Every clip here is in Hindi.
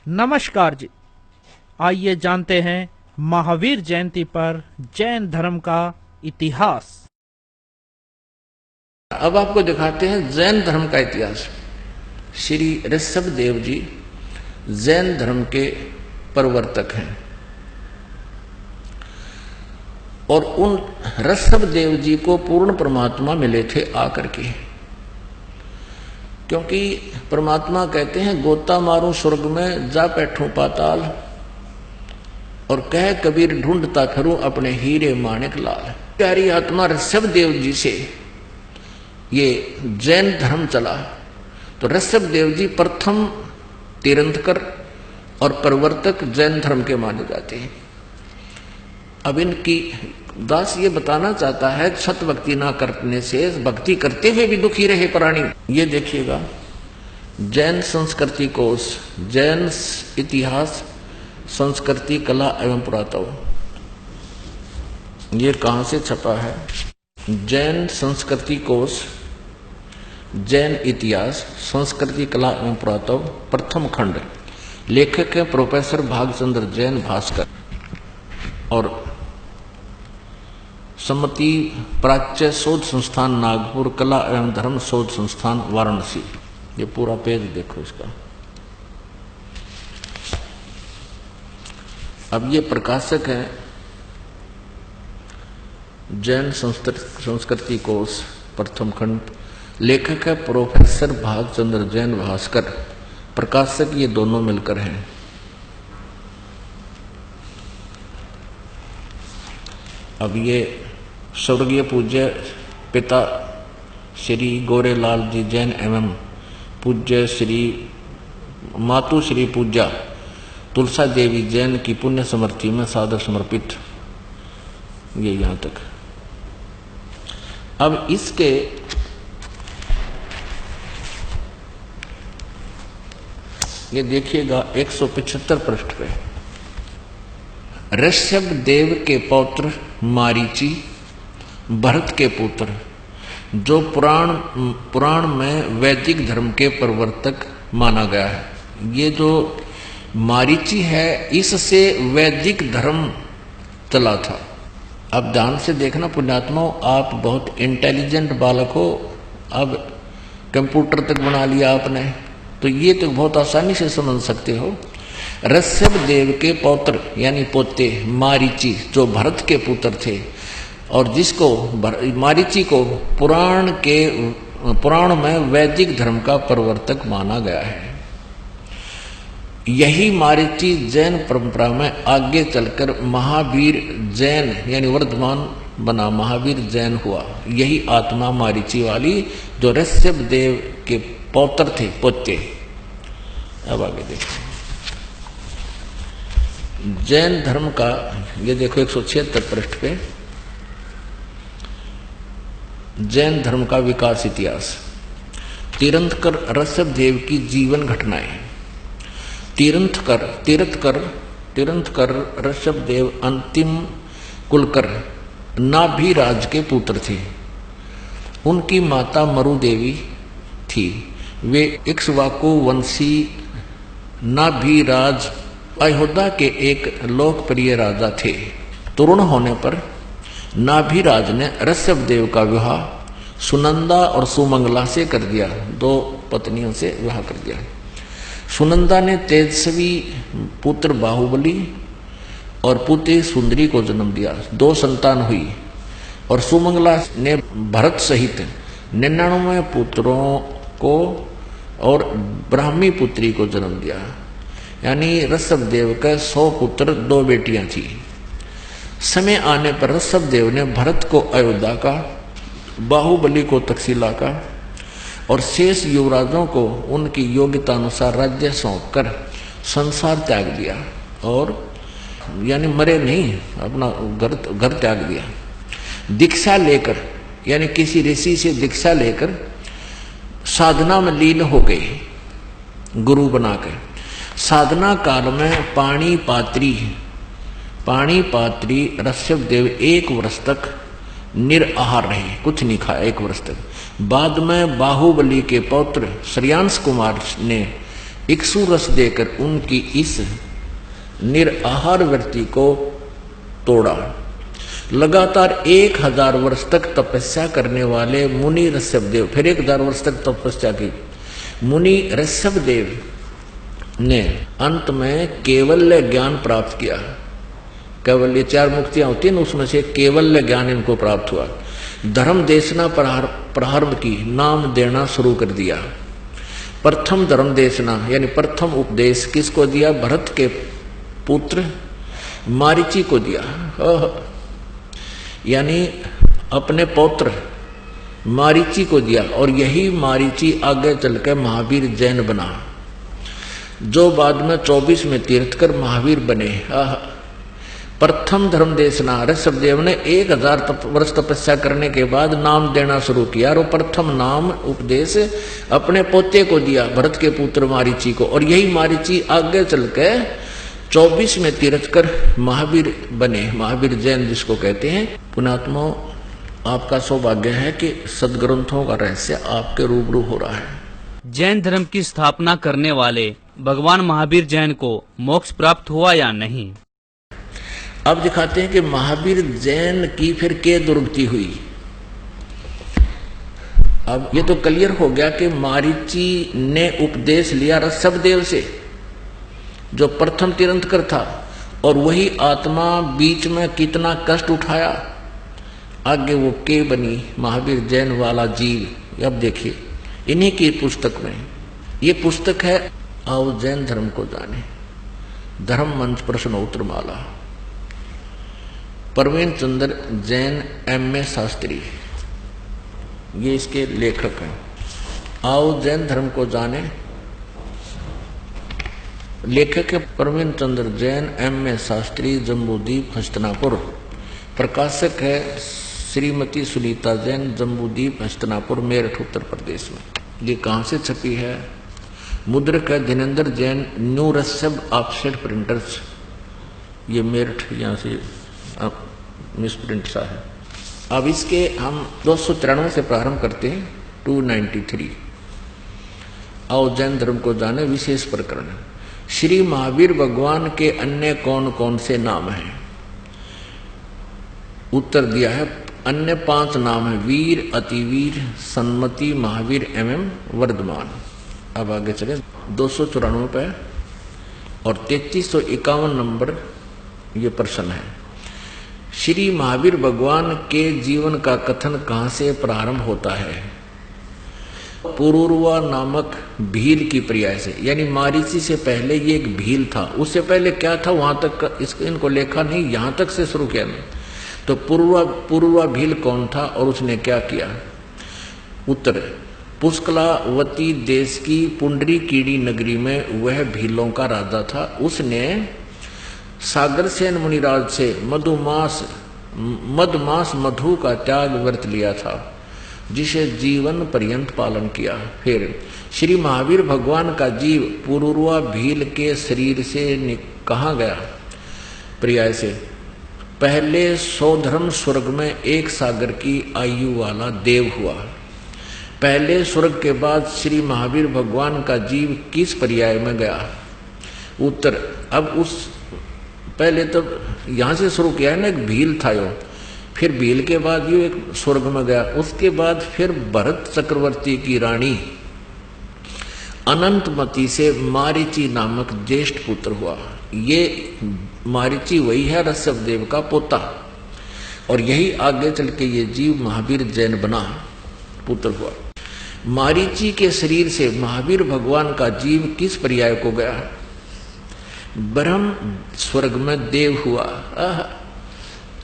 नमस्कार जी, आइए जानते हैं महावीर जयंती पर जैन धर्म का इतिहास। अब आपको दिखाते हैं जैन धर्म का इतिहास। श्री ऋषभ देव जी जैन धर्म के प्रवर्तक हैं और उन ऋषभ देव जी को पूर्ण परमात्मा मिले थे आकर के, क्योंकि परमात्मा कहते हैं गोता मारूं स्वर्ग में जा बैठूं पाताल और कह कबीर ढूंढता फिरूं अपने हीरे माणिक लाल। प्यारी आत्मा ऋषभ देव जी से ये जैन धर्म चला, तो ऋषभ देव जी प्रथम तीर्थंकर और प्रवर्तक जैन धर्म के माने जाते हैं। अब इनकी दास ये बताना चाहता है सत भक्ति ना करने से भक्ति करते हुए भी दुखी रहे प्राणी। ये देखिएगा जैन संस्कृति कोश, जैन इतिहास, संस्कृति, कला एवं पुरातत्व, ये कहां से छपा है? जैन संस्कृति कोश, जैन इतिहास, संस्कृति, कला एवं पुरातत्व, प्रथम खंड। लेखक है प्रोफेसर भागचंद्र जैन भास्कर और सम्मति प्राच्य शोध संस्थान नागपुर, कला एवं धर्म शोध संस्थान वाराणसी। ये पूरा पेज देखो इसका। अब ये प्रकाशक है जैन संस्कृति कोश, प्रथम खंड। लेखक है प्रोफेसर भागचंद्र जैन भास्कर, प्रकाशक ये दोनों मिलकर हैं। अब ये स्वर्गीय पूज्य पिता श्री गोरेलाल जी जैन एवं पूज्य श्री मातु श्री पूज्या तुलसा देवी जैन की पुण्य स्मृति में सादर समर्पित। ये यहां तक। अब इसके ये देखिएगा 175 पृष्ठ पे ऋषभ देव के पौत्र मारीची, भरत के पुत्र, जो पुराण में वैदिक धर्म के प्रवर्तक माना गया है। ये जो मारीची है इससे वैदिक धर्म चला था। अब ध्यान से देखना पुण्यात्माओं, आप बहुत इंटेलिजेंट बालक हो, अब कंप्यूटर तक बना लिया आपने, तो ये तो बहुत आसानी से समझ सकते हो। ऋषभ देव के पौत्र यानी पोते मारीची, जो भरत के पुत्र थे और जिसको मारीची को पुराण में वैदिक धर्म का प्रवर्तक माना गया है। यही मारीची जैन परंपरा में आगे चलकर महावीर जैन यानी वर्धमान बना, महावीर जैन हुआ। यही आत्मा मारीची वाली जो ऋषभ देव के पौत्र थे, पोते। अब आगे देखो जैन धर्म का, ये देखो 176 पृष्ठ पे जैन धर्म का विकास इतिहास। तीर्थंकर ऋषभ देव की जीवन घटनाएं। तीर्थंकर ऋषभ देव अंतिम कुलकर नाभिराज के पुत्र थे। उनकी माता मरु देवी थी। वे इक्ष्वाकु वंशी नाभिराज अयोध्या के एक लोकप्रिय राजा थे। तरुण होने पर नाभिराज ने ऋषभ देव का विवाह सुनंदा और सुमंगला से कर दिया। दो पत्नियों से विवाह कर दिया। सुनंदा ने तेजस्वी पुत्र बाहुबली और पुत्री सुंदरी को जन्म दिया। 2 संतान हुई और सुमंगला ने भरत सहित 99 पुत्रों को और ब्राह्मी पुत्री को जन्म दिया। यानी ऋषभ देव का 100 पुत्र, 2 बेटियां थी। समय आने पर ऋषभ देव ने भरत को अयोध्या का, बाहुबली को तक्षशिला का और शेष युवराजों को उनकी योग्यता अनुसार राज्य सौंपकर संसार त्याग दिया। और यानी मरे नहीं, अपना घर त्याग दिया। दीक्षा लेकर यानी किसी ऋषि से दीक्षा लेकर साधना में लीन हो गए, गुरु बनाकर। साधना काल में पाणी पात्री ऋषभ देव 1 वर्ष तक निराहार रहे, कुछ नहीं खाया 1 वर्ष तक। बाद में बाहुबली के पौत्र श्रेयांश कुमार ने इक्षु रस देकर उनकी इस निराहार वृत्ति को तोड़ा। लगातार 1000 वर्ष तक तपस्या करने वाले मुनि ऋषभदेव, फिर 1000 वर्ष तक तपस्या की मुनि ऋषभदेव ने अंत में केवल्य ज्ञान प्राप्त किया। केवल्य 4 मुक्तियां होती हैं, उसमें से केवल्य ज्ञान इनको प्राप्त हुआ। धर्म देशना प्रारंभ की, नाम देना शुरू कर दिया। प्रथम धर्म देशना यानी प्रथम उपदेश किसको दिया? भरत के पुत्र मारीची को दिया, यानी अपने पौत्र मारीची को दिया। और यही मारीची आगे चलकर महावीर जैन बना, जो बाद में 24 में तीर्थकर महावीर बने। प्रथम धर्म देशना ऋषभदेव ने 1000 वर्ष तपस्या करने के बाद नाम देना शुरू किया, और प्रथम नाम उपदेश अपने पोते को दिया, भरत के पुत्र मारीची को। और यही मारीची आगे चलकर 24 में तीर्थकर महावीर बने, महावीर जैन जिसको कहते हैं। पुण्यात्माओं, आपका सौभाग्य है कि सदग्रंथों का रहस्य आपके रूबरू हो रहा है। जैन धर्म की स्थापना करने वाले भगवान महावीर जैन को मोक्ष प्राप्त हुआ या नहीं? अब दिखाते हैं कि महावीर जैन की फिर क्या दुर्गति हुई। अब ये तो क्लियर हो गया कि मारीची ने उपदेश लिया ऋषभदेव से, जो प्रथम तीर्थंकर था, और वही आत्मा बीच में कितना कष्ट उठाया। आगे वो के बनी महावीर जैन वाला जीव। अब देखिए इन्हीं की पुस्तक में, ये पुस्तक है आओ जैन धर्म को जाने, धर्म मंच प्रश्नोत्तर माला, प्रवीण चंद्र जैन M.A. शास्त्री, ये इसके लेखक हैं। आओ जैन धर्म को जाने, लेखक है प्रवीण चंद्र जैन M.A. शास्त्री, जम्बूद्वीप हस्तिनापुर। प्रकाशक है श्रीमती सुनीता जैन, जम्बूद्वीप हस्तिनापुर, मेरठ उत्तर प्रदेश में। ये कहाँ से छपी है? मुद्रक है Dhirendra Jain, new Rishabh offset printers, ये मेरठ, यहाँ से मिसप्रिंट सा है। अब इसके हम 293 से प्रारंभ करते हैं, 293। आओ जैन धर्म को जाने, विशेष प्रकरण। श्री महावीर भगवान के अन्य कौन कौन से नाम हैं? उत्तर दिया है अन्य 5 नाम है, वीर, अतिवीर, सन्मति, महावीर एवं वर्धमान। अब आगे चले 294 पे और 3351 नंबर ये प्रश्न है। श्री महावीर भगवान के जीवन का कथन कहाँ से प्रारंभ होता है? पुरुरवा नामक भील की पर्याय से, यानी मारीची से पहले ये एक भील था। उससे पहले क्या था वहां तक इनको लेखा नहीं, यहां तक से शुरू किया नहीं। तो पुरुरवा भील कौन था और उसने क्या किया? उत्तर, पुष्कलावती देश की पुंडरीकीड़ी नगरी में वह भीलों का राजा था। उसने सागरसेन मुनिराज से मधमास मधु का त्याग व्रत लिया था, जिसे जीवन पर्यंत पालन किया। फिर श्री महावीर भगवान का जीव पुरुरवा भील के शरीर से कहाँ गया? पर्याय से, पहले सौधर्म स्वर्ग में 1 सागर की आयु वाला देव हुआ। पहले स्वर्ग के बाद श्री महावीर भगवान का जीव किस पर्याय में गया? उत्तर, अब उस पहले तो यहां से शुरू किया है ना, एक भील था यो, फिर भील के बाद यो एक स्वर्ग में गया। उसके बाद फिर भरत चक्रवर्ती की रानी अनंतमती से मारीची नामक ज्येष्ठ पुत्र हुआ। ये मारीची वही है ऋषभदेव का पोता, और यही आगे चल के ये जीव महावीर जैन बना, पुत्र हुआ। मारीची के शरीर से महावीर भगवान का जीव किस पर्याय को गया? ब्रह्म स्वर्ग में देव हुआ।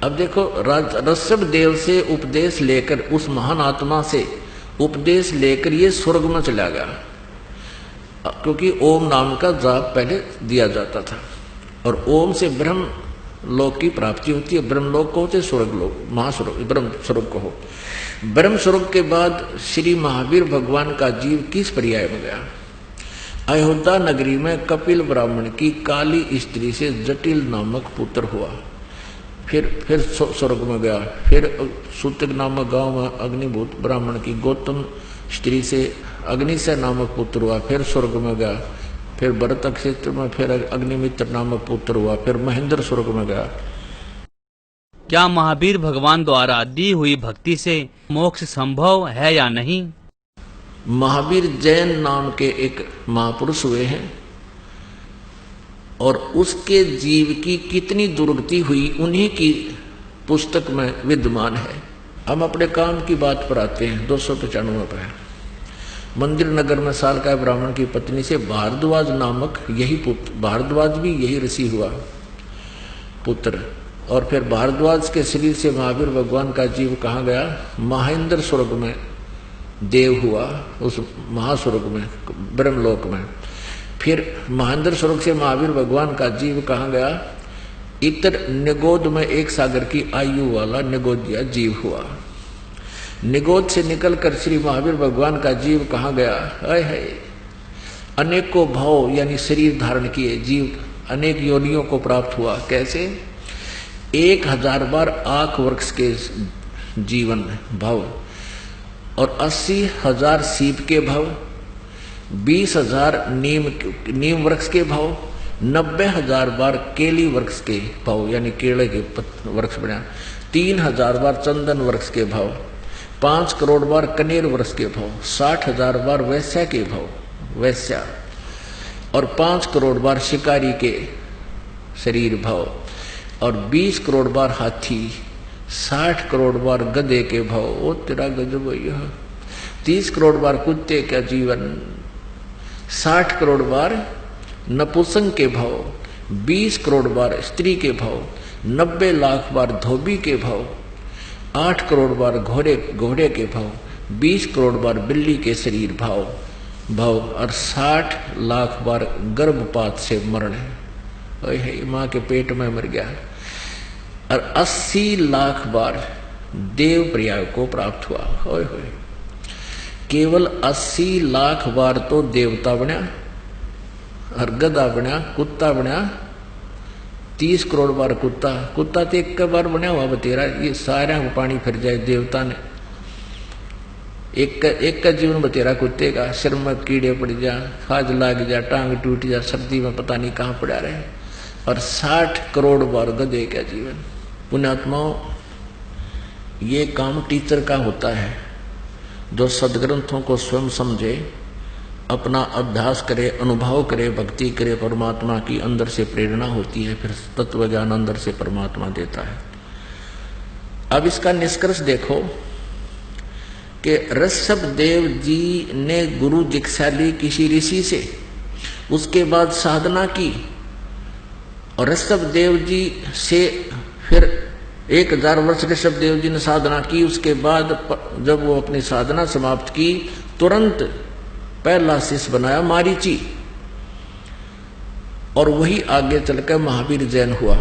अब देखो, ऋषभदेव से उपदेश लेकर, उस महान आत्मा से उपदेश लेकर ये स्वर्ग में चला गया, क्योंकि ओम नाम का जाप पहले दिया जाता था, और ओम से ब्रह्म लोक की प्राप्ति होती है। ब्रह्म लोक को होते स्वर्ग लोक, महास्वर्ग, ब्रह्म स्वर्ग को हो। ब्रह्म स्वर्ग के बाद श्री महावीर भगवान का जीव किस पर्याय में गया? अयोध्या नगरी में कपिल ब्राह्मण की काली स्त्री से जटिल नामक पुत्र हुआ। फिर स्वर्ग में गया। फिर सूतक नामक गांव में अग्निभूत ब्राह्मण की गौतम स्त्री से अग्निशय नामक पुत्र हुआ, फिर स्वर्ग में गया। फिर भरत क्षेत्र में, फिर अग्निमित्र नामक पुत्र हुआ, फिर महेंद्र स्वर्ग में गया। क्या महावीर भगवान द्वारा दी हुई भक्ति से मोक्ष संभव है या नहीं? महावीर जैन नाम के एक महापुरुष हुए हैं और उसके जीव की कितनी दुर्गति हुई उन्हीं की पुस्तक में विद्यमान है। हम अपने काम की बात पर आते हैं। 295 पर मंदिर नगर में सालकाय ब्राह्मण की पत्नी से भारद्वाज नामक यही पुत्र, भारद्वाज भी यही ऋषि हुआ पुत्र। और फिर भारद्वाज के शरीर से महावीर भगवान का जीव कहाँ गया? महेंद्र स्वर्ग में देव हुआ, उस महास्वर्ग में, ब्रह्मलोक में। फिर महेंद्र स्वर्ग से महावीर भगवान का जीव कहाँ गया? इतर निगोद में एक सागर की आयु वाला निगोदिया जीव हुआ। निगोद से निकलकर श्री महावीर भगवान का जीव कहाँ गया? है अनेकों भाव यानी शरीर धारण किए जीव अनेक योनियों को प्राप्त हुआ। कैसे? 1000 बार आंख वृक्ष के जीवन भव और 80,000 सीप के भव, 20,000 नीम वृक्ष के भव, 90,000 बार केली वृक्ष के भव यानी केले के वृक्ष बना, 3,000 बार चंदन वृक्ष के भव, 5 करोड़ बार कनेर वृक्ष के भव, 60,000 बार वैश्या के भव वैश्या, और 5 करोड़ बार शिकारी के शरीर भव, और 20 करोड़ बार हाथी, 60 करोड़ बार गधे के भव। ओ तेरा गजब यह 30 करोड़ बार कुत्ते का जीवन, 60 करोड़ बार नपुंसक के भव, 20 करोड़ बार स्त्री के भव, 90 लाख बार धोबी के भव, 8 करोड़ बार घोड़े के भव, 20 करोड़ बार बिल्ली के शरीर भव और 60 लाख बार गर्भपात से मरण है, माँ के पेट में मर गया, और 80 लाख बार देव प्रयाग को प्राप्त हुआ। होय होय केवल 80 लाख बार तो देवता बना और गधा बना, कुत्ता बना, 30 करोड़ बार कुत्ता तो एक बार बना हुआ बतेरा। ये सारा को पानी फिर जाए देवता ने, एक का जीवन बतेरा कुत्ते का, सिर में कीड़े पड़ जा, खाज लाग जा, टांग टूट जा, सर्दी में पता नहीं कहाँ पड़ा रहे, और 60 करोड़ बार गधे का जीवन। पुण्यात्माओं, ये काम टीचर का होता है जो सदग्रंथों को स्वयं समझे, अपना अभ्यास करे, अनुभव करे, भक्ति करे, परमात्मा की अंदर से प्रेरणा होती है, फिर तत्व ज्ञान अंदर से परमात्मा देता है। अब इसका निष्कर्ष देखो कि ऋषभ देव जी ने गुरु दीक्षा ली किसी ऋषि से, उसके बाद साधना की, और ऋषभ देव जी से फिर 1000 वर्ष ऋषभ देव जी ने साधना की। उसके बाद जब वो अपनी साधना समाप्त की, तुरंत पहला शिष्य बनाया मारीची, और वही आगे चलकर महावीर जैन हुआ।